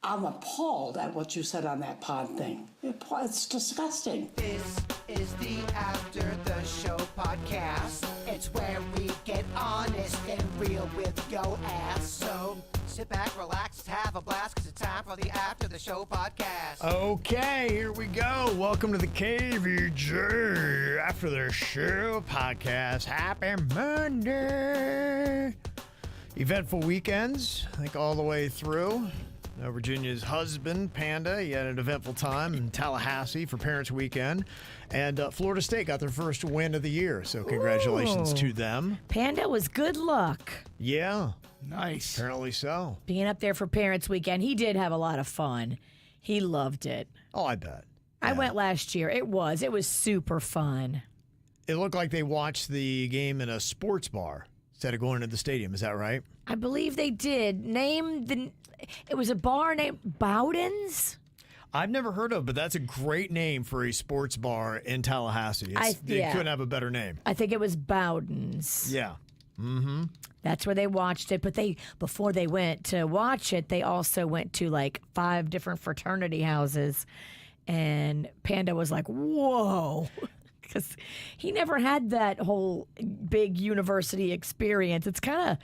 I'm appalled at what you said on that pod thing. It's disgusting. This is the After the Show podcast. It's where we get honest and real with yo ass. So sit back, relax, have a blast, because it's time for the After the Show podcast. Okay, here we go. Welcome to the KVJ After the Show podcast. Happy Monday. Eventful weekends, I think all the way through. Virginia's husband, Panda, he had an eventful time in Tallahassee for Parents Weekend. And Florida State got their first win of the year, so congratulations to them. Panda was good luck. Yeah. Nice. Apparently so. Being up there for Parents Weekend, he did have a lot of fun. He loved it. Oh, I bet. I went last year. It was super fun. It looked like they watched the game in a sports bar instead of going to the stadium. Is that right? I believe they did. It was a bar named Bowden's. I've never heard of, but that's a great name for a sports bar in Tallahassee. They couldn't have a better name. I think it was Bowden's. Yeah. Mm-hmm. That's where they watched it. But before they went to watch it, they also went to like 5 different fraternity houses. And Panda was like, whoa. Because he never had that whole big university experience. It's kind of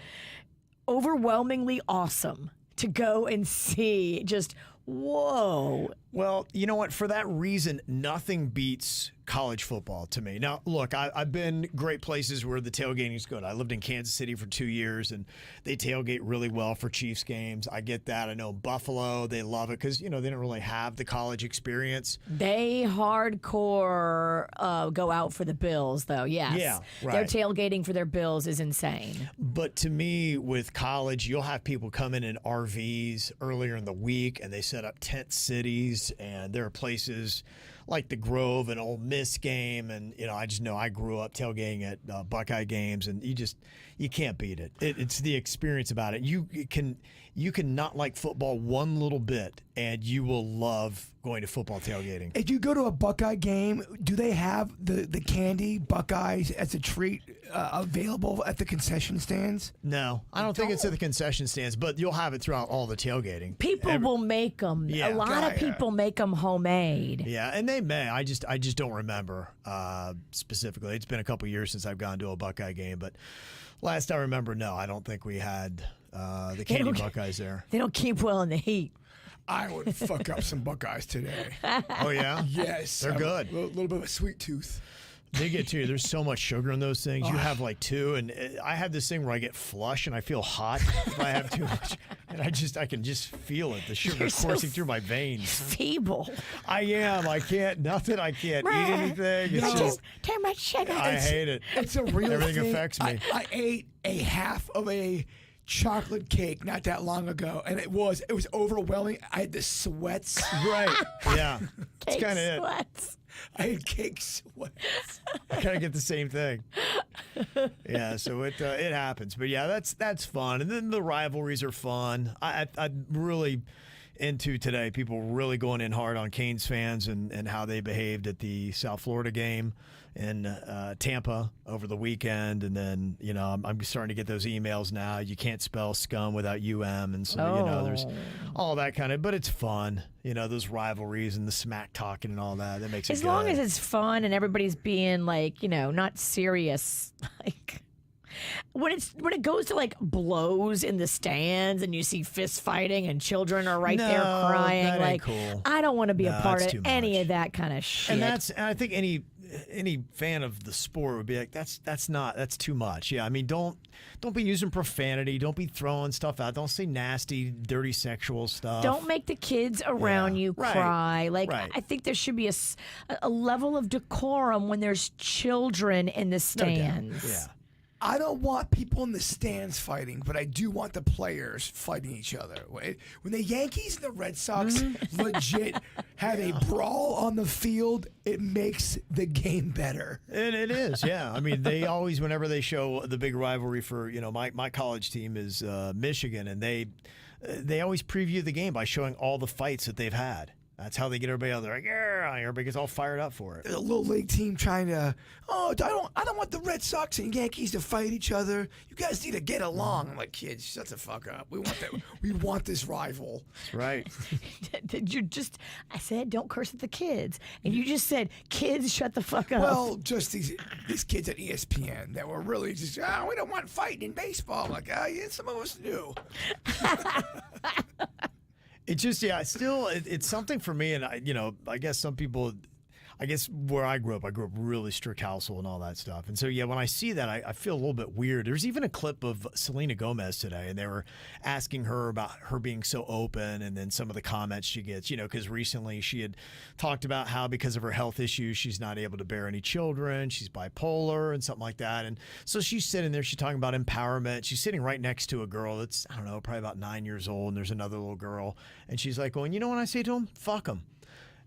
overwhelmingly awesome to go and see. Just, whoa. Well, you know what? For that reason, nothing beats college football to me. Now, look, I've been great places where the tailgating is good. I lived in Kansas City for 2 years, and they tailgate really well for Chiefs games. I get that. I know Buffalo, they love it because, they don't really have the college experience. They hardcore go out for the Bills, though, yes. Yeah, right. Their tailgating for their Bills is insane. But to me, with college, you'll have people come in RVs earlier in the week, and they set up tent cities, and there are places like the Grove and Ole Miss game, and I just know I grew up tailgating at Buckeye games, and you can't beat it. It's the experience about it. You can not like football one little bit, and you will love going to football tailgating. If you go to a Buckeye game, do they have the candy Buckeyes as a treat available at the concession stands? No, I don't think it's at the concession stands, but you'll have it throughout all the tailgating. People will make them. Yeah. A lot of people make them homemade. Yeah, and they may. I just don't remember specifically. It's been a couple years since I've gone to a Buckeye game, but last I remember, no, I don't think we had the candy Buckeyes there. They don't keep well in the heat. I would fuck up some Buckeyes today. Oh, yeah? Yes. They're good. A little bit of a sweet tooth. They get to you. There's so much sugar in those things. You have like 2, and I have this thing where I get flush and I feel hot if I have too much. And I can just feel it. The sugar coursing through my veins. Feeble. I am. I can't eat anything. It's just too much sugar. I hate it. It's a real Everything thing. affects me. I ate a half of a chocolate cake not that long ago, and it was overwhelming. I had the sweats. Right. Yeah. It's kind of it. Sweats. I had cake sweats. I kind of get the same thing. Yeah, so it happens. But yeah, that's fun. And then the rivalries are fun. I'm really into today, people really going in hard on Canes fans and how they behaved at the South Florida game in Tampa over the weekend. And then, I'm starting to get those emails now. You can't spell scum without UM. And so, there's all that kind of, but it's fun. Those rivalries and the smack talking and all that. That makes it good. As long as it's fun and everybody's being like, not serious. Like when it goes to like blows in the stands and you see fist fighting and children are right there crying, that ain't like cool. I don't want to be a part of any much. of that kind of shit. And I think any fan of the sport would be like, that's too much. Yeah, I mean, don't be using profanity. Don't be throwing stuff out. Don't say nasty, dirty sexual stuff. Don't make the kids around you cry. Like, I think there should be a level of decorum when there's children in the stands. Yeah. I don't want people in the stands fighting, but I do want the players fighting each other. When the Yankees and the Red Sox legit have a brawl on the field, it makes the game better. And it is, yeah. I mean, they always, whenever they show the big rivalry for, my college team is Michigan, and they always preview the game by showing all the fights that they've had. That's how they get everybody out there. Like, yeah, crying. Everybody gets all fired up for it. There's a little league team trying to, I don't want the Red Sox and Yankees to fight each other. You guys need to get along. I'm like, kids, shut the fuck up. We want that. We want this rival. That's right. I said, don't curse at the kids. And you just said, kids, shut the fuck up. Well, just these kids at ESPN that were really just, we don't want fighting in baseball. I'm like, yeah, some of us do. It just, still, it's something for me. And, I guess some people, where I grew up really strict household and all that stuff. And so, when I see that, I feel a little bit weird. There's even a clip of Selena Gomez today, and they were asking her about her being so open and then some of the comments she gets, because recently she had talked about how because of her health issues, she's not able to bear any children. She's bipolar and something like that. And so she's sitting there, she's talking about empowerment. She's sitting right next to a girl that's, I don't know, probably about 9 years old, and there's another little girl. And she's like, well, you know what I say to him? Fuck him.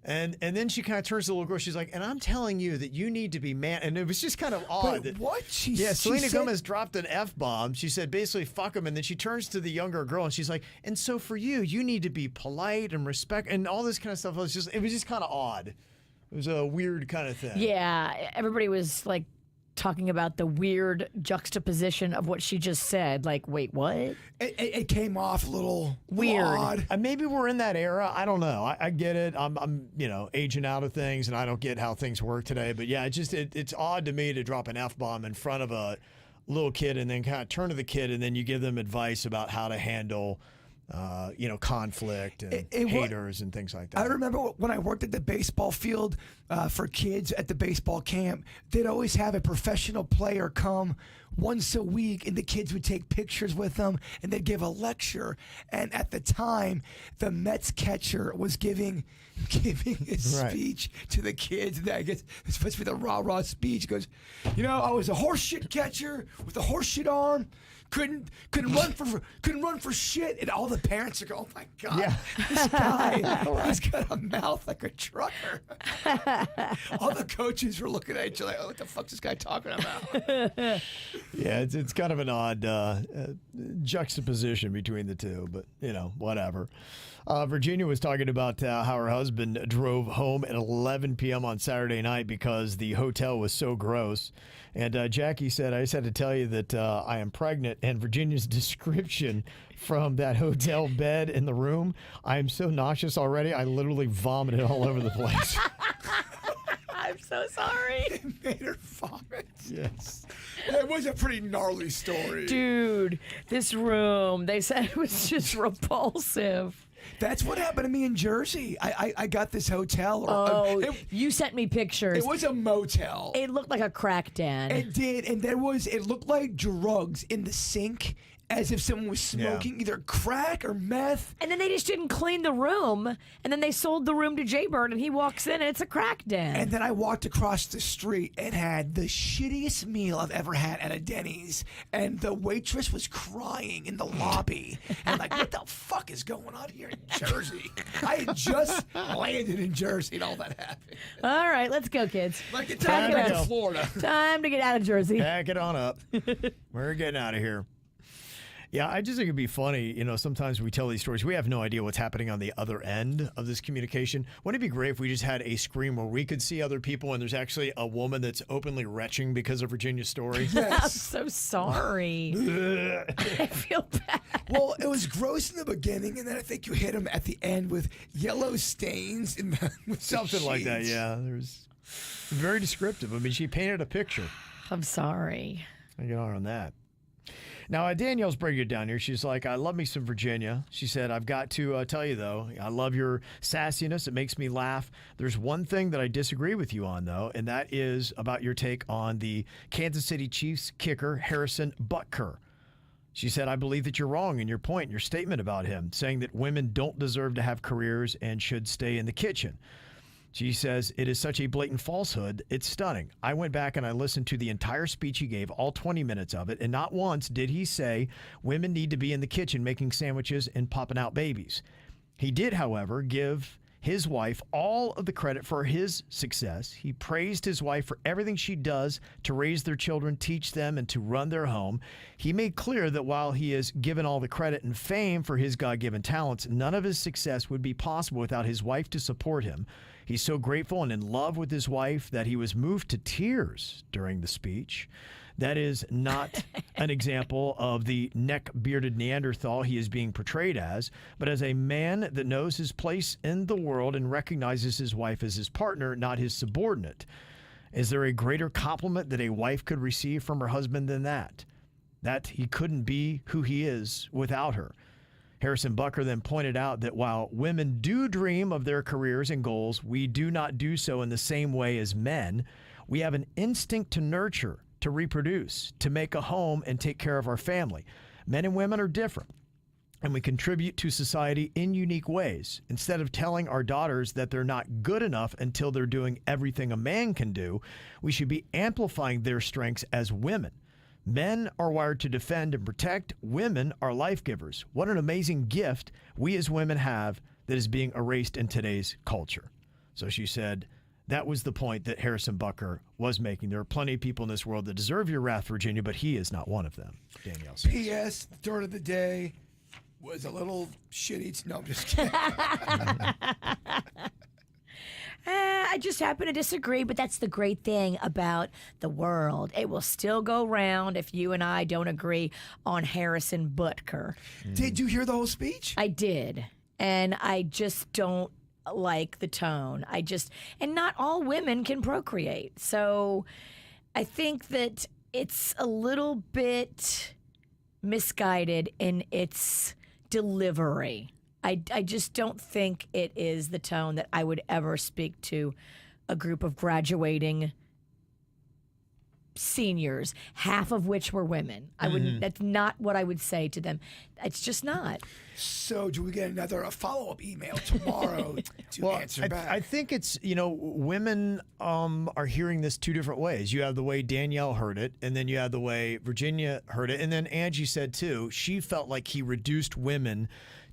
And then she kind of turns to the little girl. She's like, and I'm telling you that you need to be man. And it was just kind of odd. Wait, what? Selena Gomez dropped an F-bomb. She said basically, fuck him. And then she turns to the younger girl and she's like, and so for you need to be polite and respect and all this kind of stuff. It was just kind of odd. It was a weird kind of thing. Yeah, everybody was like talking about the weird juxtaposition of what she just said. Like, wait, what? It came off a little weird. Odd. Maybe we're in that era. I don't know. I get it. I'm aging out of things, and I don't get how things work today. But yeah, it's odd to me to drop an F-bomb in front of a little kid and then kind of turn to the kid and then you give them advice about how to handle conflict and haters and things like that. I remember when I worked at the baseball field for kids at the baseball camp, they'd always have a professional player come once a week, and the kids would take pictures with them, and they'd give a lecture. And at the time, the Mets catcher was giving a speech to the kids. And I guess it's supposed to be the rah-rah speech. He goes, I was a horseshit catcher with a horseshit arm. Couldn't run for shit, and all the parents are going, oh my god, this guy, he's got a mouth like a trucker. All the coaches were looking at each other like, what the fuck's this guy talking about? Yeah, it's kind of an odd juxtaposition between the two, but whatever. Virginia was talking about how her husband drove home at 11 p.m. on Saturday night because the hotel was so gross. And Jackie said, I just had to tell you that I am pregnant. And Virginia's description from that hotel bed in the room, I am so nauseous already, I literally vomited all over the place. I'm so sorry. It made her vomit. Yes. That was a pretty gnarly story. Dude, this room, they said it was just repulsive. That's what happened to me in Jersey. I got this hotel. You sent me pictures. It was a motel. It looked like a crack den. It did, and it looked like drugs in the sink, as if someone was smoking either crack or meth. And then they just didn't clean the room, and then they sold the room to Jaybird, and he walks in, and it's a crack den. And then I walked across the street and had the shittiest meal I've ever had at a Denny's, and the waitress was crying in the lobby. And like, what the fuck is going on here in Jersey? I had just landed in Jersey, and all that happened. All right, let's go, kids. Like, it's time to go to Florida. Time to get out of Jersey. Pack it on up. We're getting out of here. Yeah, I just think it'd be funny, sometimes we tell these stories, we have no idea what's happening on the other end of this communication. Wouldn't it be great if we just had a screen where we could see other people and there's actually a woman that's openly retching because of Virginia's story? Yes. I'm so sorry. I feel bad. Well, it was gross in the beginning, and then I think you hit him at the end with yellow stains. With Something like that, yeah. There's very descriptive. I mean, she painted a picture. I'm sorry. I get on that. Now, Danielle's bringing it down here. She's like, I love me some Virginia. She said, I've got to tell you, though, I love your sassiness. It makes me laugh. There's one thing that I disagree with you on, though, and that is about your take on the Kansas City Chiefs kicker, Harrison Butker. She said, I believe that you're wrong in your point, your statement about him, saying that women don't deserve to have careers and should stay in the kitchen. She says, it is such a blatant falsehood, it's stunning. I went back and I listened to the entire speech he gave, all 20 minutes of it, and not once did he say women need to be in the kitchen making sandwiches and popping out babies. He did, however, give his wife all of the credit for his success. He praised his wife for everything she does to raise their children, teach them, and to run their home. He made clear that while he is given all the credit and fame for his God-given talents, none of his success would be possible without his wife to support him. He's so grateful and in love with his wife that he was moved to tears during the speech. That is not an example of the neck-bearded Neanderthal he is being portrayed as, but as a man that knows his place in the world and recognizes his wife as his partner, not his subordinate. Is there a greater compliment that a wife could receive from her husband than that? That he couldn't be who he is without her. Harrison Butker then pointed out that while women do dream of their careers and goals, we do not do so in the same way as men. We have an instinct to nurture, to reproduce, to make a home and take care of our family. Men and women are different, and we contribute to society in unique ways. Instead of telling our daughters that they're not good enough until they're doing everything a man can do, we should be amplifying their strengths as women. Men are wired to defend and protect. Women are life givers. What an amazing gift we as women have that is being erased in today's culture. So she said, that was the point that Harrison Butker was making. There are plenty of people in this world that deserve your wrath, Virginia, but he is not one of them, Danielle says. P.S. The third of the day was a little shitty. No, I'm just kidding. I just happen to disagree, but that's the great thing about the world. It will still go round if you and I don't agree on Harrison Butker. Did you hear the whole speech? I did, and I just don't like the tone. And not all women can procreate. So I think that it's a little bit misguided in its delivery. I just don't think it is the tone that I would ever speak to a group of graduating seniors, half of which were women. I wouldn't. That's not what I would say to them. It's just not. So do we get another follow-up email tomorrow to answer back? I think it's, women are hearing this two different ways. You have the way Danielle heard it, and then you have the way Virginia heard it. And then Angie said, too, she felt like he reduced women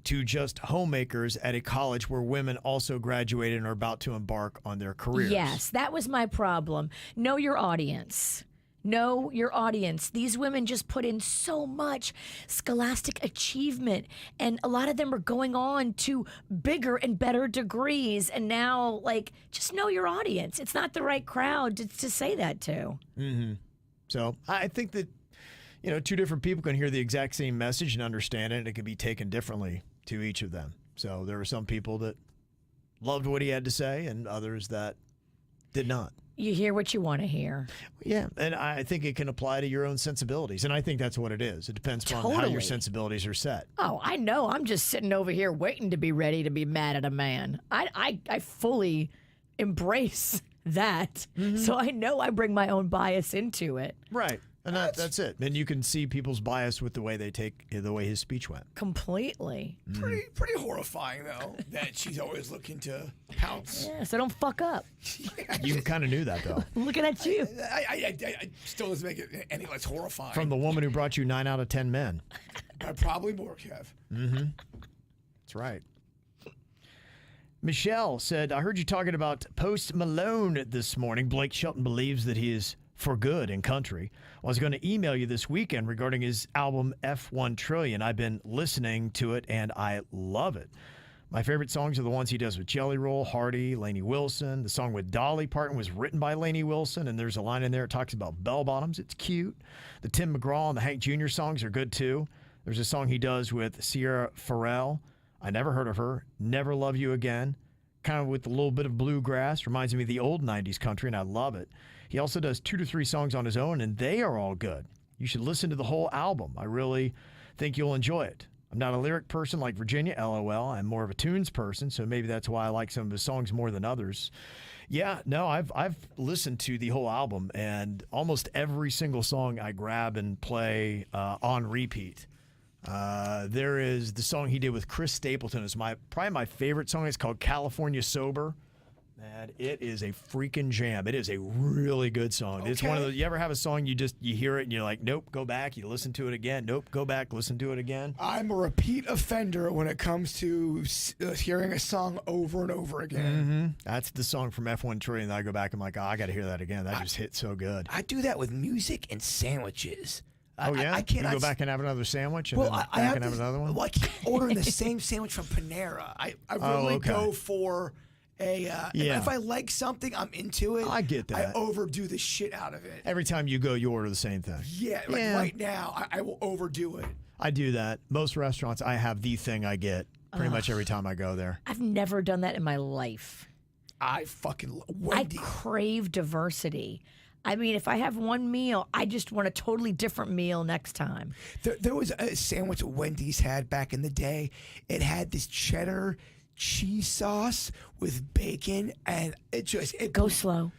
to just homemakers at a college where women also graduated and are about to embark on their careers. Yes, that was my problem. Know your audience. Know your audience. These women just put in so much scholastic achievement, and a lot of them are going on to bigger and better degrees. And now, just know your audience. It's not the right crowd to say that to. Mm-hmm. So I think that, two different people can hear the exact same message and understand it, and it can be taken differently to each of them. So there were some people that loved what he had to say and others that did not. You hear what you want to hear. Yeah, and I think it can apply to your own sensibilities, and I think that's what it is. It depends on how your sensibilities are set. Oh, I know. I'm just sitting over here waiting to be ready to be mad at a man. I fully embrace that, so I know I bring my own bias into it. Right. And that's it. And you can see people's bias with the way the way his speech went. Completely. Pretty horrifying, though, that she's always looking to pounce. Yeah, so don't fuck up. You kind of knew that, though. Looking at you. I still doesn't make it any less horrifying. From the woman who brought you 9 out of 10 men. Probably more, Kev. Mm-hmm. That's right. Michelle said, I heard you talking about Post Malone this morning. Blake Shelton believes that he is for good in country. I was going to email you this weekend regarding his album F1 Trillion. I've been listening to it, and I love it. My favorite songs are the ones he does with Jelly Roll, Hardy, Lainey Wilson. The song with Dolly Parton was written by Lainey Wilson, and there's a line in there that talks about bell bottoms. It's cute. The Tim McGraw and the Hank Jr. songs are good, too. There's a song he does with Sierra Farrell. I never heard of her. Never Love You Again. Kind of with a little bit of bluegrass. Reminds me of the old 90s country, and I love it. He also does 2 to 3 songs on his own, and they are all good. You should listen to the whole album. I really think you'll enjoy it. I'm not a lyric person like Virginia, LOL. I'm more of a tunes person, so maybe that's why I like some of his songs more than others. Yeah, no, I've listened to the whole album, and almost every single song I grab and play on repeat. There is the song he did with Chris Stapleton is probably my favorite song. It's called California Sober. And it is a freaking jam. It is a really good song. It's one of those. You ever have a song you hear it and you're like, nope, go back. You listen to it again. Nope, go back, listen to it again. I'm a repeat offender when it comes to hearing a song over and over again. That's the song from F1 Tree, and I go back and I'm like, oh, I got to hear that again. That just hit so good. I do that with music and sandwiches. Oh yeah, I can't you go back and have another sandwich, and well, then I back have and have another one. Well, I keep ordering the same sandwich from Panera. I really go for a. If I like something, I'm into it. I get that. I overdo the shit out of it. Every time you go, you order the same thing. Yeah, right now, I will overdo it. I do that. Most restaurants, I have the thing I get pretty much every time I go there. I've never done that in my life. I fucking Wendy's. I crave diversity. I mean, if I have one meal, I just want a totally different meal next time. There was a sandwich Wendy's had back in the day. It had this cheddar cheese sauce with bacon, and it Go slow.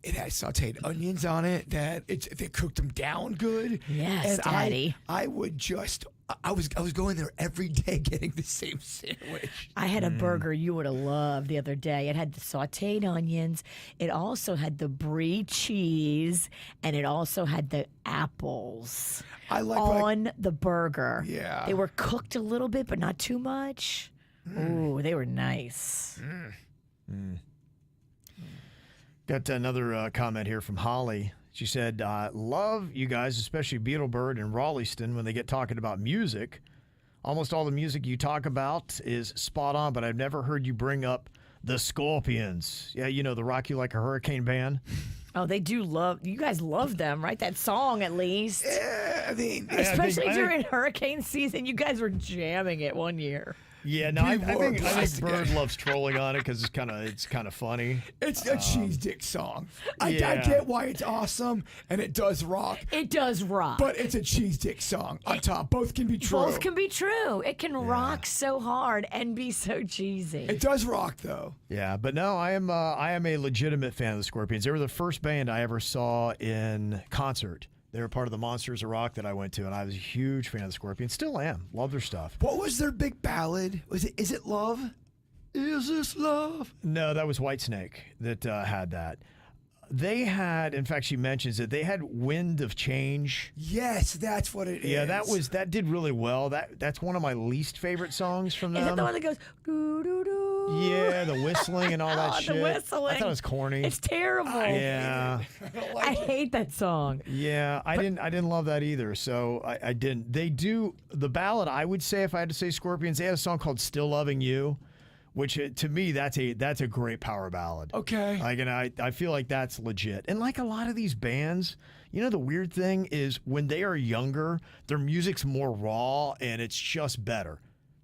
It had sauteed onions on it. That they cooked them down good. Yes, and Daddy. I would just. I was going there every day getting the same sandwich. I had a burger you would have loved the other day. It had the sauteed onions. It also had the brie cheese, and it also had the apples on the burger. Yeah. They were cooked a little bit, but not too much. Ooh, they were nice. Got another comment here from Holly. She said, love you guys, especially Beetlebird and Rawleyston, when they get talking about music. Almost all the music you talk about is spot on, but I've never heard you bring up the Scorpions. Yeah, you know, the Rock You Like a Hurricane band. Oh, they do love, you guys love them, right? That song, at least. Yeah, I mean, Especially during hurricane season. You guys were jamming it one year. Yeah, no, I think plastic. Bird loves trolling on it because it's kind of funny. it's a cheese dick song. I yeah. get why it's awesome and it does rock, It does rock. but it's a cheese dick song on top. Both can be true. Both can be true. It can rock so hard and be so cheesy. It does rock though. Yeah, but no, I am a legitimate fan of the Scorpions. They were the first band I ever saw in concert. They were part of the Monsters of Rock that I went to, and I was a huge fan of the Scorpions. Still am. Love their stuff. What was their big ballad? Is it Love? Is this love? No, that was Whitesnake that had that. They had, in fact, she mentions it. They had "Wind of Change." Yes, that's what it is. Yeah, that did really well. That's one of my least favorite songs from them. Is that the one that goes doo doo doo? Yeah, the whistling and all that Oh, shit. the whistling. I thought it was corny. It's terrible. Yeah. I hate that song. Yeah, I didn't love that either, so I didn't. They do the ballad. I would say, if I had to say Scorpions, they had a song called "Still Loving You," which to me that's a great power ballad. Okay. Like, and I feel like that's legit. And like a lot of these bands, you know, the weird thing is when they are younger, their music's more raw and it's just better.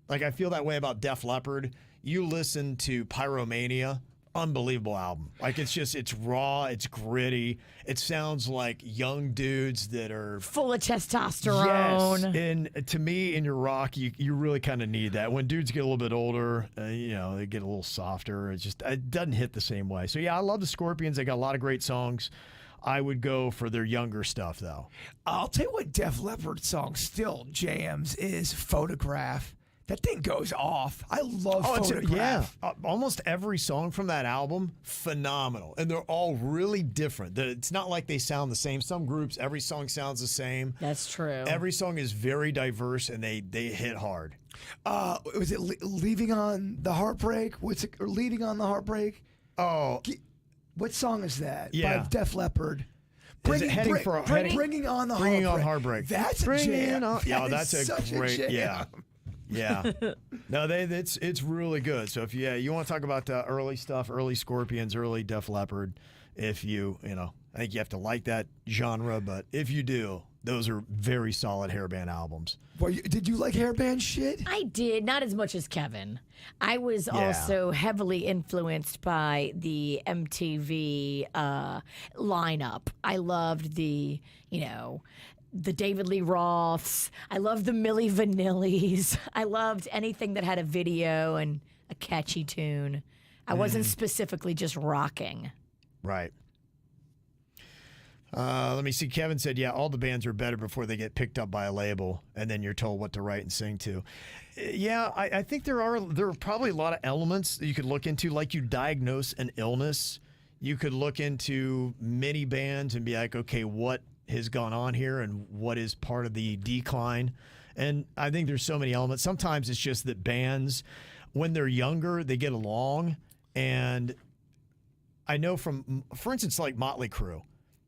Like, I feel that way about Def Leppard. You listen to Pyromania. Unbelievable album. Like, it's raw, it's gritty. It sounds like young dudes that are Full of testosterone. Yes, and to me, in your rock, you really kind of need that. When dudes get a little bit older, they get a little softer. It doesn't hit the same way. So yeah, I love the Scorpions. They got a lot of great songs. I would go for their younger stuff though. I'll tell you what Def Leppard song still jams is Photograph. That thing goes off. I love Photograph. Almost every song from that album, phenomenal. And they're all really different. It's not like they sound the same. Some groups, every song sounds the same. That's true. Every song is very diverse, and they hit hard. Was it Leaving on the Heartbreak? Or Leading on the Heartbreak? Oh. What song is that? Yeah. By Def Leppard. Bringing on the Heartbreak. That's a jam. Yeah, that's such a great jam. yeah. Yeah, no, it's really good. So if you want to talk about early stuff, early Scorpions, early Def Leppard, if I think you have to like that genre, but if you do, those are very solid hairband albums. Well, did you like hairband shit? I did, not as much as Kevin. I was also heavily influenced by the MTV lineup. I loved the David Lee Roths. I loved the Milli Vanillis. I loved anything that had a video and a catchy tune. I wasn't specifically just rocking. Right. Let me see. Kevin said, yeah, all the bands are better before they get picked up by a label, and then you're told what to write and sing to. Yeah, I think there are probably a lot of elements that you could look into, like you diagnose an illness. You could look into many bands and be like, okay, what has gone on here and what is part of the decline? And I think there's so many elements. Sometimes it's just that bands, when they're younger, they get along. And I know for instance, like Motley Crue,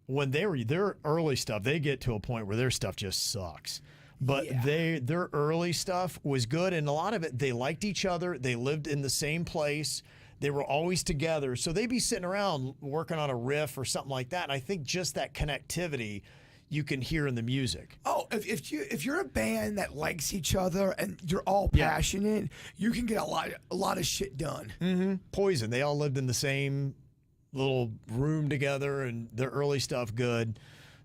when they were their early stuff, they get to a point where their stuff just sucks. But their early stuff was good, and a lot of it, they liked each other. They lived in the same place. They were always together. So they'd be sitting around working on a riff or something like that. And I think just that connectivity you can hear in the music. Oh, if you're a band that likes each other and you're all passionate, you can get a lot of shit done. Mm-hmm. Poison, they all lived in the same little room together, and their early stuff good.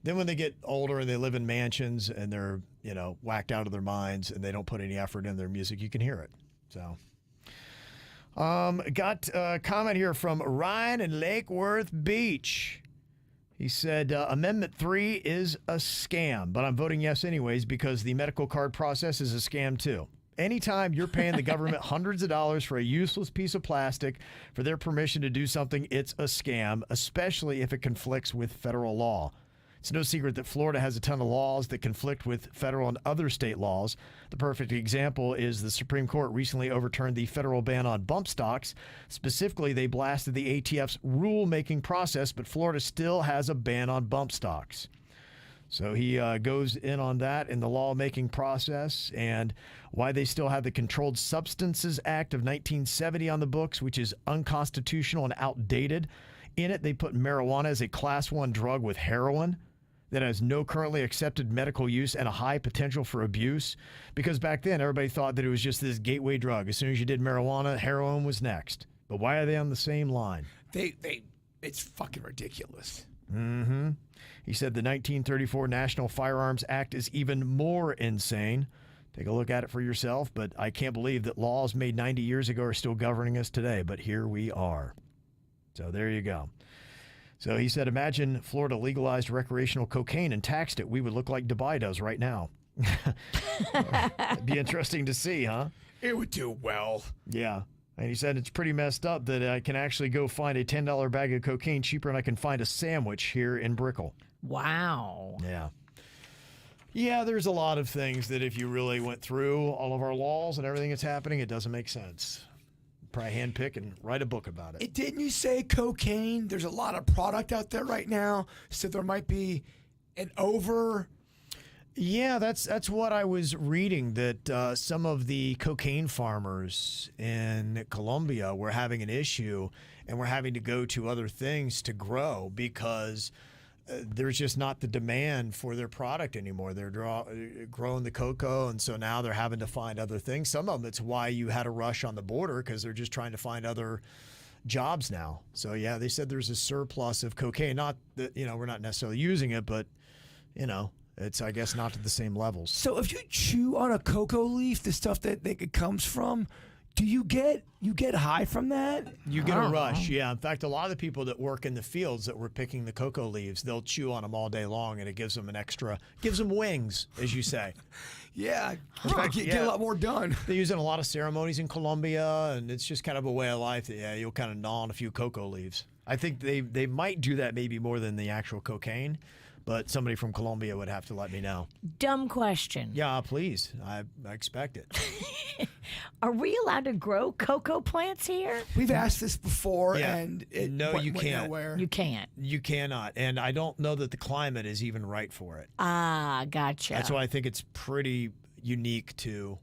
Then when they get older and they live in mansions and they're, whacked out of their minds and they don't put any effort in their music, you can hear it. So, got a comment here from Ryan in Lake Worth Beach. He said, Amendment 3 is a scam, but I'm voting yes anyways because the medical card process is a scam too. Anytime you're paying the government hundreds of dollars for a useless piece of plastic for their permission to do something, it's a scam, especially if it conflicts with federal law. It's no secret that Florida has a ton of laws that conflict with federal and other state laws. The perfect example is the Supreme Court recently overturned the federal ban on bump stocks. Specifically, they blasted the ATF's rule-making process, but Florida still has a ban on bump stocks. So he goes in on that in the lawmaking process and why they still have the Controlled Substances Act of 1970 on the books, which is unconstitutional and outdated. In it, they put marijuana as a Class 1 drug with heroin that has no currently accepted medical use and a high potential for abuse. Because back then, everybody thought that it was just this gateway drug. As soon as you did marijuana, heroin was next. But why are they on the same line? It's fucking ridiculous. Mm-hmm. He said the 1934 National Firearms Act is even more insane. Take a look at it for yourself, but I can't believe that laws made 90 years ago are still governing us today, but here we are. So there you go. So he said, imagine Florida legalized recreational cocaine and taxed it. We would look like Dubai does right now. It'd be interesting to see, huh? It would do well. Yeah. And he said it's pretty messed up that I can actually go find a $10 bag of cocaine cheaper than I can find a sandwich here in Brickell. Wow. Yeah. Yeah, there's a lot of things that if you really went through all of our laws and everything that's happening, it doesn't make sense. Probably handpick and write a book about it. Didn't you say cocaine? There's a lot of product out there right now, so there might be an over. Yeah, that's what I was reading, that some of the cocaine farmers in Colombia were having an issue and were having to go to other things to grow because there's just not the demand for their product anymore. They're growing the cocoa, and so now they're having to find other things. Some of them, it's why you had a rush on the border, because they're just trying to find other jobs now. So, yeah, they said there's a surplus of cocaine. Not that, we're not necessarily using it, but, it's, I guess, not to the same levels. So if you chew on a cocoa leaf, the stuff that it comes from, do you get high from that? You get a rush, yeah. In fact, a lot of the people that work in the fields that were picking the cocoa leaves, they'll chew on them all day long, and it gives them gives them wings, as you say. Yeah, in fact, get a lot more done. They use it in a lot of ceremonies in Colombia, and it's just kind of a way of life that, you'll kind of gnaw on a few cocoa leaves. I think they might do that maybe more than the actual cocaine, but somebody from Colombia would have to let me know. Dumb question. Yeah, please. I expect it. Are we allowed to grow cocoa plants here? We've asked this before, Yeah. and it No, went you can't. nowhere. You can't. You cannot. And I don't know that the climate is even right for it. Ah, gotcha. That's why I think it's pretty unique to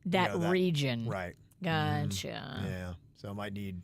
that that region. right. Gotcha. Yeah. So it might need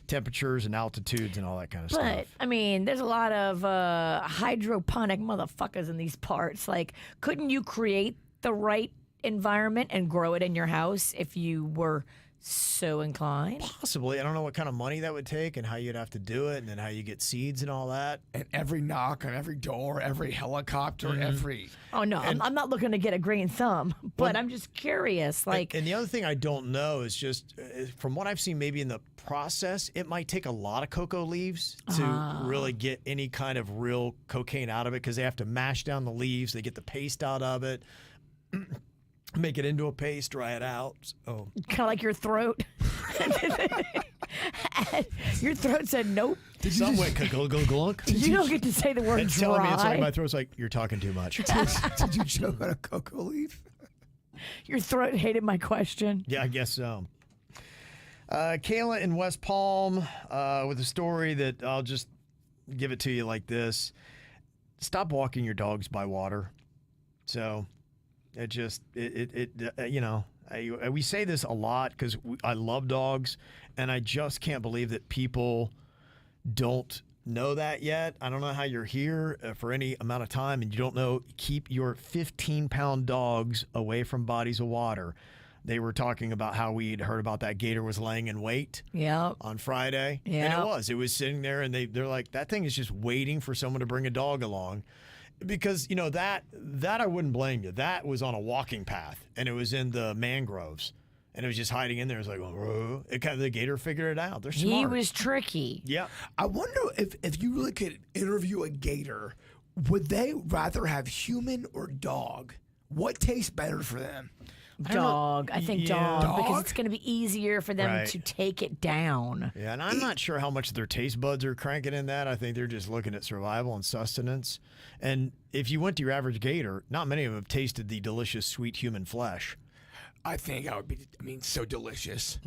temperatures and altitudes and all that kind of But, stuff. I mean, there's a lot of hydroponic motherfuckers in these parts. Like, couldn't you create the right environment and grow it in your house if you were so inclined. Possibly. I don't know what kind of money that would take and how you'd have to do it and then how you get seeds and all that. And every knock on every door, every helicopter, every. Oh no, I'm not looking to get a green thumb, but I'm just curious. Like, And the other thing I don't know is just from what I've seen, maybe in the process, it might take a lot of cocoa leaves to really get any kind of real cocaine out of it because they have to mash down the leaves. They get the paste out of it. Make it into a paste, dry it out. Oh, kind of like your throat. Your throat said nope. some went glunk. You don't get to say the word It's dry. telling me it's like my throat's like you're talking too much. Did you choke on a cocoa leaf? Your throat hated my question. Yeah, I guess so. Kayla in West Palm with a story that I'll just give it to you like this. Stop walking your dogs by water. So it just, you know, we say this a lot because I love dogs and I just can't believe that people don't know that yet. I don't know how you're here for any amount of time and you don't know, keep your 15-pound dogs away from bodies of water. They were talking about how we'd heard about that gator was laying in wait on Friday. Yeah. And it was sitting there and they're like, that thing is just waiting for someone to bring a dog along. Because, you know, that I wouldn't blame you. That was on a walking path and it was in the mangroves and it was just hiding in there. It was like, the gator figured it out. They're smart. He was tricky. Yeah. I wonder if you really could interview a gator, would they rather have human or dog? What tastes better for them? Dog. I think Yeah. dog, because Dog? it's going to be easier for them Right. to take it down. Yeah, and I'm not sure how much their taste buds are cranking in that. I think they're just looking at survival and sustenance. And if you went to your average gator, not many of them have tasted the delicious, sweet human flesh. I think I would be, so delicious.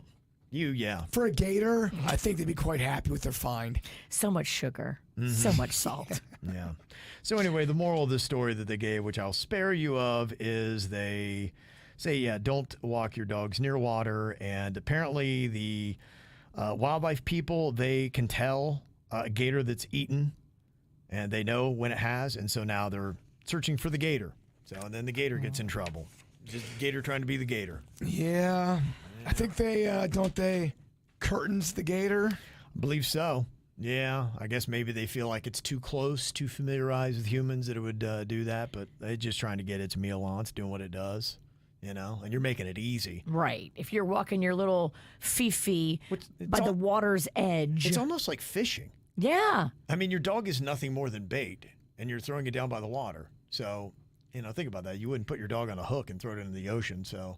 Yeah. For a gator, I think they'd be quite happy with their find. So much sugar, so much salt. Yeah. So anyway, the moral of this story that they gave, which I'll spare you of, is they say, don't walk your dogs near water. And apparently the wildlife people, they can tell a gator that's eaten and they know when it has. And so now they're searching for the gator. So and then the gator gets in trouble. Just gator trying to be the gator. Yeah. I think they curtains the gator? I believe so. Yeah, I guess maybe they feel like it's too close, too familiarized with humans that it would do that, but they're just trying to get its meal on. It's doing what it does, you know, and you're making it easy. Right. If you're walking your little fifi by the water's edge. It's almost like fishing. Yeah. I mean, your dog is nothing more than bait, and you're throwing it down by the water. So, you know, think about that. You wouldn't put your dog on a hook and throw it into the ocean, so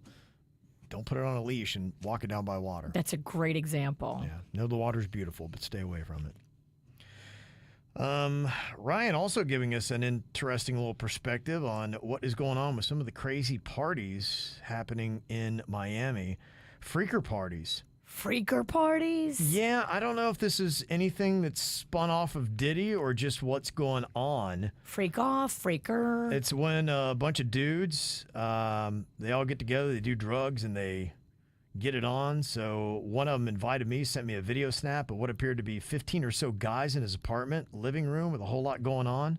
don't put it on a leash and walk it down by water. That's a great example. Yeah. No, the water's beautiful, but stay away from it. Ryan also giving us an interesting little perspective on what is going on with some of the crazy parties happening in Miami. Freaker parties. Freaker parties? Yeah, I don't know if this is anything that's spun off of Diddy or just what's going on. Freak off, freaker. It's when a bunch of dudes, they all get together, they do drugs, and they get it on. So one of them invited me, sent me a video snap of what appeared to be 15 or so guys in his apartment, living room with a whole lot going on.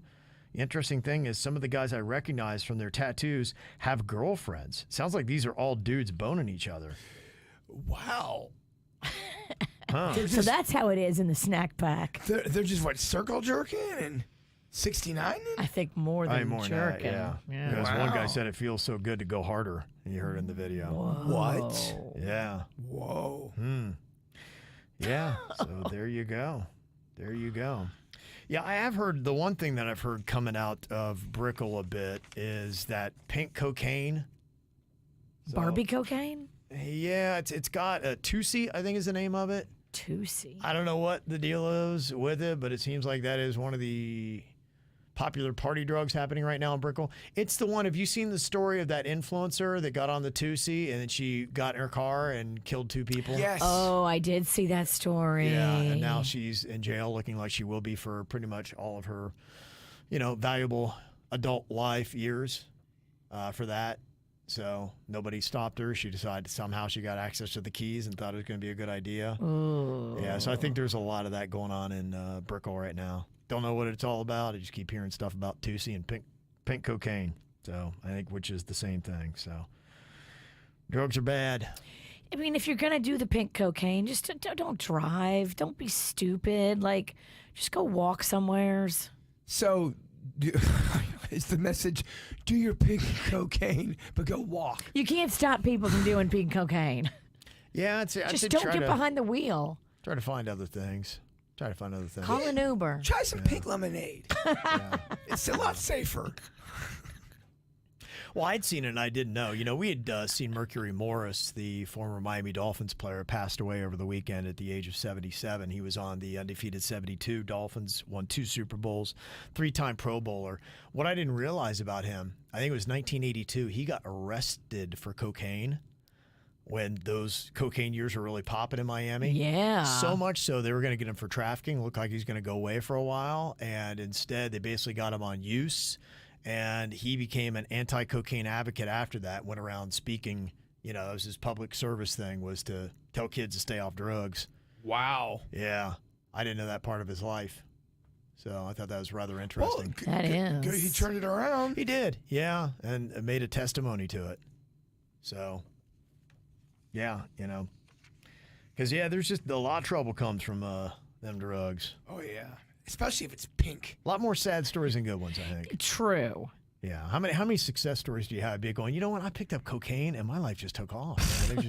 The interesting thing is some of the guys I recognize from their tattoos have girlfriends. Sounds like these are all dudes boning each other. Wow. So that's how it is in the snack pack. They're just what, circle jerking and 69? I think more than More than jerking. that, yeah. Because one guy said it feels so good to go harder. You heard in the video. What? Yeah. Whoa. Yeah. So there you go. There you go. Yeah, I have heard the one thing that I've heard coming out of Brickell a bit is that pink cocaine. Barbie cocaine? Yeah, it's got a Tusi, I think is the name of it. Tusi. I don't know what the deal is with it, but it seems like that is one of the popular party drugs happening right now in Brickell. It's the one, have you seen the story of that influencer that got on the Tusi and then she got in her car and killed 2 people? Yes. Oh, I did see that story. Yeah, and now she's in jail looking like she will be for pretty much all of her, you know, valuable adult life years for that. So nobody stopped her. She decided somehow she got access to the keys and thought it was going to be a good idea. Ooh. Yeah, so I think there's a lot of that going on in Brickell right now. Don't know what it's all about. I just keep hearing stuff about Tusi and pink cocaine. So I think which is the same thing. So drugs are bad. I mean, if you're gonna do the pink cocaine, just don't drive. Don't be stupid. Like, just go walk somewheres. So, is the message: do your pink cocaine, but go walk. You can't stop people from doing pink cocaine. Yeah, I'd Just say don't try get to, behind the wheel. Try to find other things. Call an Uber. Try some pink lemonade. It's a lot safer. Well, I'd seen it and I didn't know. You know, we had seen Mercury Morris, the former Miami Dolphins player, passed away over the weekend at the age of 77. He was on the undefeated 72 Dolphins, won 2 Super Bowls, 3-time Pro Bowler. What I didn't realize about him, I think it was 1982, he got arrested for cocaine when those cocaine years were really popping in Miami. Yeah. So much so they were going to get him for trafficking. Looked like he was going to go away for a while. And instead, they basically got him on use. And he became an anti-cocaine advocate after that, went around speaking, you know, it was his public service thing was to tell kids to stay off drugs. Wow. Yeah. I didn't know that part of his life. So I thought that was rather interesting. That is. Good, he turned it around. He did, yeah, and made a testimony to it. So, yeah, you know. Because, yeah, there's just a lot of trouble comes from them drugs. Oh, yeah. Especially if it's pink. A lot more sad stories than good ones, I think. True. Yeah. How many success stories do you have? Be going, you know what? I picked up cocaine and my life just took off. Man.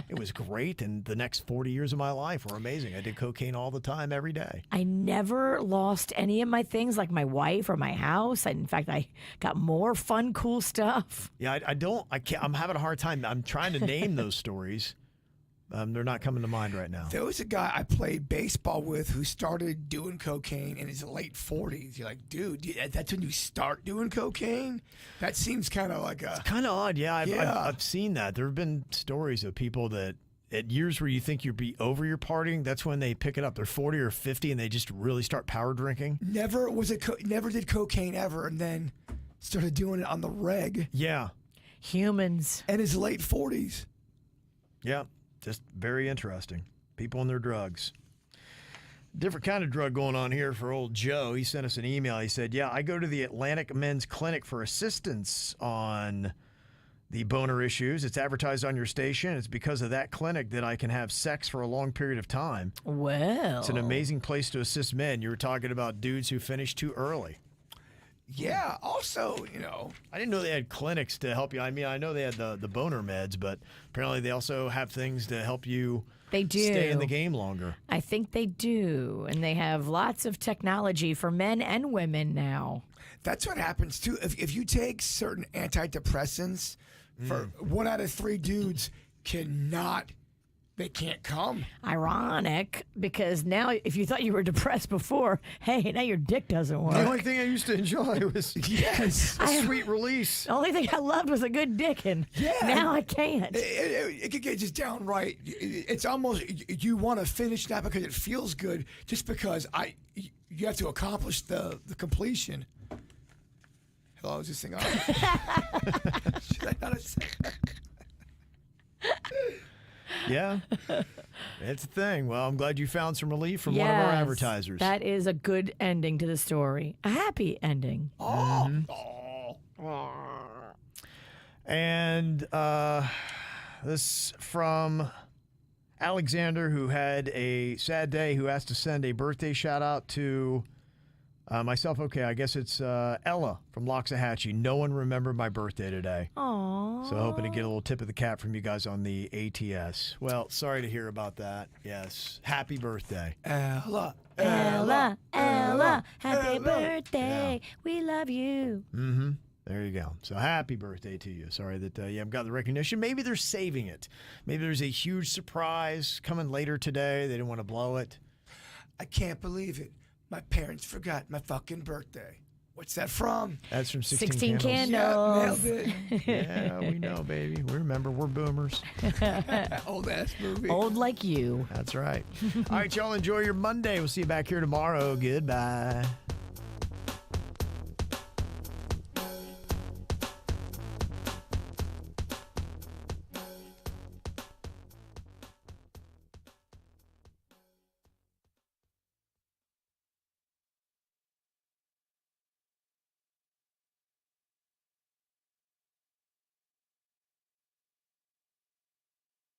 It was great. And the next 40 years of my life were amazing. I did cocaine all the time, every day. I never lost any of my things, like my wife or my house. In fact, I got more fun, cool stuff. Yeah, I'm having a hard time. I'm trying to name those stories. They're not coming to mind right now. There was a guy I played baseball with who started doing cocaine in his late 40s. You're like, dude, that's when you start doing cocaine? That seems kind of like a... Kind of odd, yeah. I've seen that. There have been stories of people that at years where you think you'd be over your partying, that's when they pick it up. They're 40 or 50 and they just really start power drinking. Never did cocaine ever, and then started doing it on the reg. Yeah. Humans. In his late 40s. Yeah. Just very interesting. People and their drugs. Different kind of drug going on here for old Joe. He sent us an email. He said, yeah, I go to the Atlantic Men's Clinic for assistance on the boner issues. It's advertised on your station. It's because of that clinic that I can have sex for a long period of time. Well. It's an amazing place to assist men. You were talking about dudes who finish too early. Yeah, also, you know. I didn't know they had clinics to help you. I mean, I know they had the boner meds, but apparently they also have things to help you stay in the game longer. I think they do. And they have lots of technology for men and women now. That's what happens, too. If you take certain antidepressants, for 1 out of 3 dudes they can't come. Ironic, because now if you thought you were depressed before, hey, now your dick doesn't work. The only thing I used to enjoy was a sweet release. The only thing I loved was a good dicking. Yeah. Now I can't. It could get just downright. It's almost you want to finish that because it feels good, just because you have to accomplish the completion. Hello, is this thing on? Should I not say that? Yeah, it's a thing. Well, I'm glad you found some relief from one of our advertisers. That is a good ending to the story. A happy ending. And this from Alexander, who had a sad day, who asked to send a birthday shout out to myself. Okay, I guess it's Ella from Loxahatchee. No one remembered my birthday today. Aww. So hoping to get a little tip of the cap from you guys on the ATS. Well, sorry to hear about that. Yes. Happy birthday. Ella, happy birthday. Yeah. We love you. Mm-hmm. There you go. So happy birthday to you. Sorry that you haven't got the recognition. Maybe they're saving it. Maybe there's a huge surprise coming later today. They didn't want to blow it. I can't believe it. My parents forgot my fucking birthday. What's that from? That's from 16 Candles. Yeah, nailed it. Yeah, we know, baby. We remember. We're boomers. Old ass movie. Old like you. That's right. All right, y'all enjoy your Monday. We'll see you back here tomorrow. Goodbye.